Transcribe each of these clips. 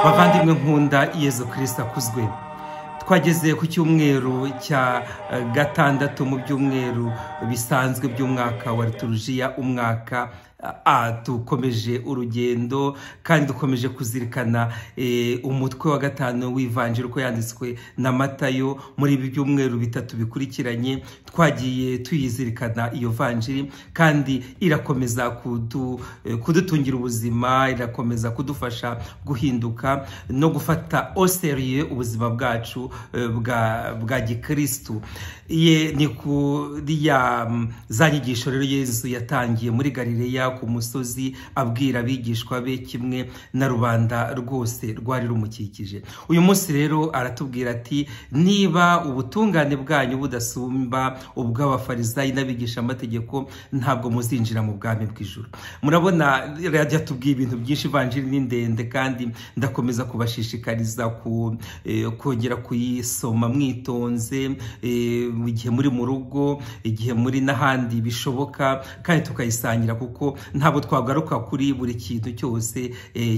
bavandimwe nkunda Yezu Kristo akuzwe. Twageze ku cyumweru cya gatandatu mu byumweru bisanzwe by'umwaka wa liturujia, umwaka dukomeje urugendo kandi dukomeje kuzirikana umutwe wa gatanu w'ivanjiri uko yanditswe na Matayo. Muri ibi byumweru bitatu bikurikiranye twagiye tuyizirikana iyo vanjiri, kandi irakomeza kudutungira ubuzima, irakomeza kudufasha guhinduka no gufata au sérieux ubuzima bwacu bwa gikristo. Ni kuri za nyigisho rero Yezu yatangiye muri Galileya ku musozi abwira abigishwa be kimwe na rubanda rwose rwari rumukikije. Uyu munsi rero aratubwira ati, niba ubutungane bwanyu budasumba ubw'abafarisayi n'abigisha amategeko, ntabwo muzinjira mu bwami bw'ijuru. Murabona yatubwiye ibintu byinshi, ivanjiri ni ndende, kandi ndakomeza kubashishikariza kongera kuyisoma mwitonze, igihe muri mu rugo, igihe muri n'ahandi bishoboka, kandi tukayisangira, kuko ntabwo twagaruka kuri buri kintu cyose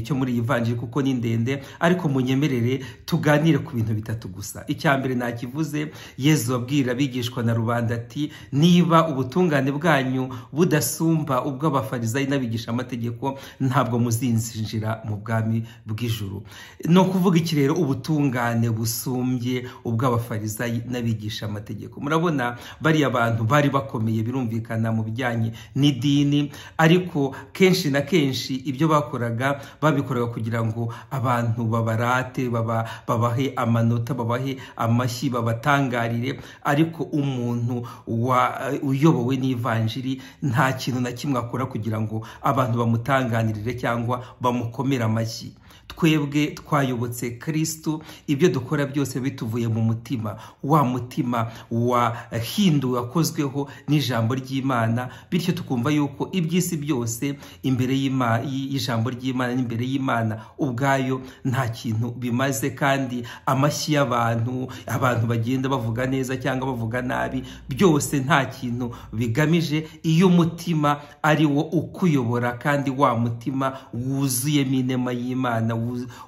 cyo muri iyi vanjiri kuko ni ndende, ariko munyemerere tuganire ku bintu bitatu gusa. Icya mbere nakivuze, Yezu abwira abigishwa na rubanda ati, niba ubutungane bwanyu budasumba ubw'abafarisayi n'abigisha amategeko, ntabwo muzinjira mu bwami bw'ijuru. No kuvuga iki rero, ubutungane busumbye ubw'abafarisayi n'abigisha amategeko? Murabona bariya abantu bari bakomeye, birumvikana mu bijyanye n'idini, ariko kenshi na kenshi ibyo bakoraga babikoraga kugira ngo abantu babarate, babahe amanota, babahe amashyi, babatangarire. Ariko umuntu uyobowe n'ivanjiri nta kintu na kimwe akora kugira ngo abantu bamutanganirire cyangwa bamukomere amashyi. Twebwe twayobotse Kristo, ibyo dukora byose bituvuye mu mutima, wa mutima wahinduwe, wakozweho n'ijambo ry'Imana, bityo tukumva yuko iby'isi byose imbere y'ijambo ry'Imana n'imbere y'Imana ubwayo nta kintu bimaze. Kandi amashyi y'abantu bagenda bavuga neza cyangwa bavuga nabi, byose nta kintu bigamije iyo umutima ari wo ukuyobora, kandi wa mutima wuzuyemo inema y'Imana,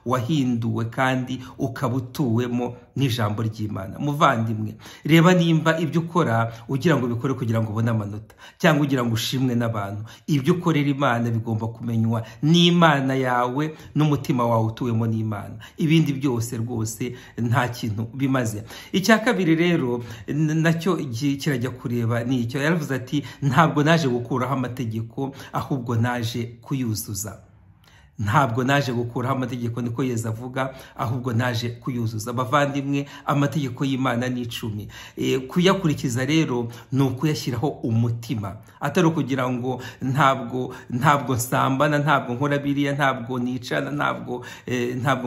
wahinduwe kandi ukaba utuwemo n'ijambo ry'Imana. Muvandimwe, reba nimba ibyo ukora ugira ngo bikore kugira ngo ubone amanota, cyangwa ugira ngo ushimwe n'abantu. Ibyo ukorera Imana bigomba kumenywa n'Imana yawe, n'umutima wawe utuwemo n'Imana. Ibindi byose rwose nta kintu bimaze. Icya kabiri rero nacyo kirajya kureba ni icyo yaravuze ati, ntabwo naje gukuraho amategeko, ahubwo naje kuyuzuza. Ntabwo naje gukuraho amategeko, niko Yezu avuga, ahubwo naje kuyuzuza. Bavandimwe, amategeko y'Imana ni 10. Kuyakurikiza rero ni ukuyashyiraho umutima, atari kugira ngo ntabwo nsambana, ntabwo nkora biriya, ntabwo nicana, ntabwo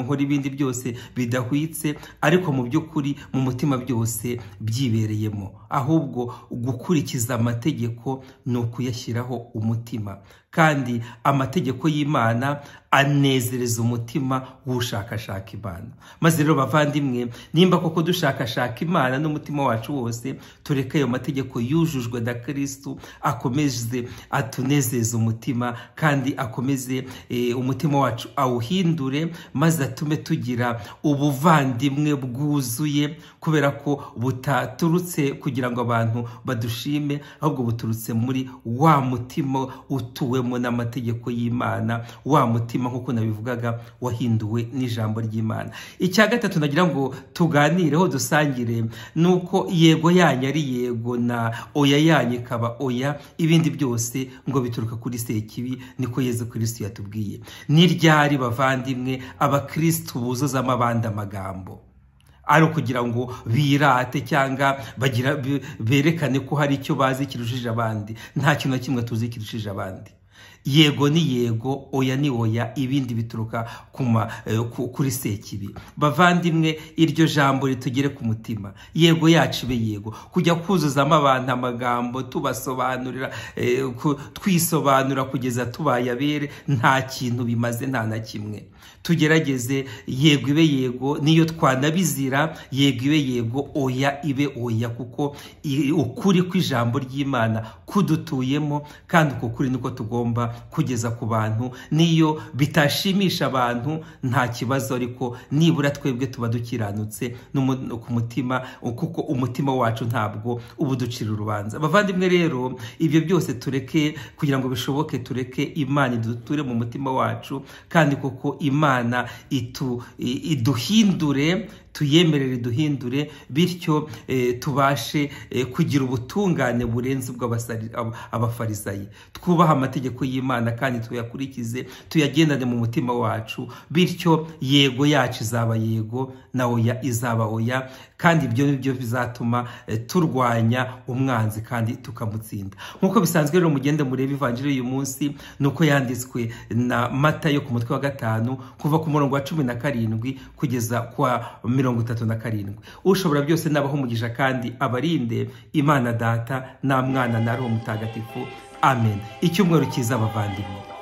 nkora ibindi byose bidahwitse, ariko mu by'ukuri mu mutima byose byibereyemo. Ahubwo gukurikiza amategeko ni ukuyashyiraho umutima, kandi amategeko y'Imana anezereza umutima w'ushakashaka Imana. Maze rero bavandimwe, nimba koko dushakashaka Imana n'umutima wacu wose, tureke ayo mategeko yujujwe na Kristo akomeze atunezeza umutima, kandi akomeze umutima wacu awuhindure, maze atume tugira ubuvandimwe bwuzuye, kubera ko butaturutse kugira ngo abantu badushime, ahubwo buturutse muri wa mutima utuwemo n'amategeko y'Imana, wa mutima nk'uko nabivugaga wahinduwe n'ijambo ry'Imana. Icya gatatu nagira ngo tuganireho, dusangire, nuko yego yanyu ari yego na oya yanyu ikaba oya, ibindi byose ngo bituruka kuri Sekibi, niko Yezu Kristo yatubwiye. Ni ryari bavandimwe abakristo buzuzamo abandi amagambo, ari ukugira ngo birate cyangwa berekane ko hari icyo bazi kirushije abandi? Nta kintu na kimwe tuzi kirushije abandi. Yego ni yego, oya ni oya, ibindi bituruka kuri Sekibi. Bavandimwe, iryo jambo ritugere ku mutima. Yego yacu ibe yego. Kujya kuzuzamo abantu amagambo tubasobanurira, twisobanura kugeza tubaye abere, nta kintu bimaze, nta na kimwe. Tugerageze yego ibe yego, niyo twanabizira yego ibe yego, oya ibe oya, kuko ukuri kw'ijambo ry'Imana kudutuyemo, kandi uko kuri niko tugomba kugeza ku bantu, niyo bitashimisha abantu nta kibazo, ariko nibura twebwe tuba dukiranutse ku mutima, kuko umutima wacu ntabwo uba uducira urubanza. Bavandimwe rero, ibyo byose tureke, kugira ngo bishoboke tureke Imana iduture mu mutima wacu, kandi koko Imana iduhindure, tuyemerere duhindure, bityo tubashe kugira ubutungane burenze ubw'abafarisayi. Twubaha amategeko y'Imana kandi tuyakurikize, tuyagendane mu mutima wacu, bityo yego yacu izaba yego na oya izaba oya, kandi ibyo nibyo bizatuma turwanya umwanzi kandi tukamutsinda. Nk'uko bisanzwe rero, mugende murebe ivanjiri y'uyu munsi nuko yanditswe na Matayo ku mutwe wa 5 kuva ku murongo wa 17 kugeza kwa 37. Ushobora byose nabaho umugisha kandi abarinde, Imana Data na Mwana na Roho Mutagatifu. Amen. Icyumweru cyiza bavandimwe.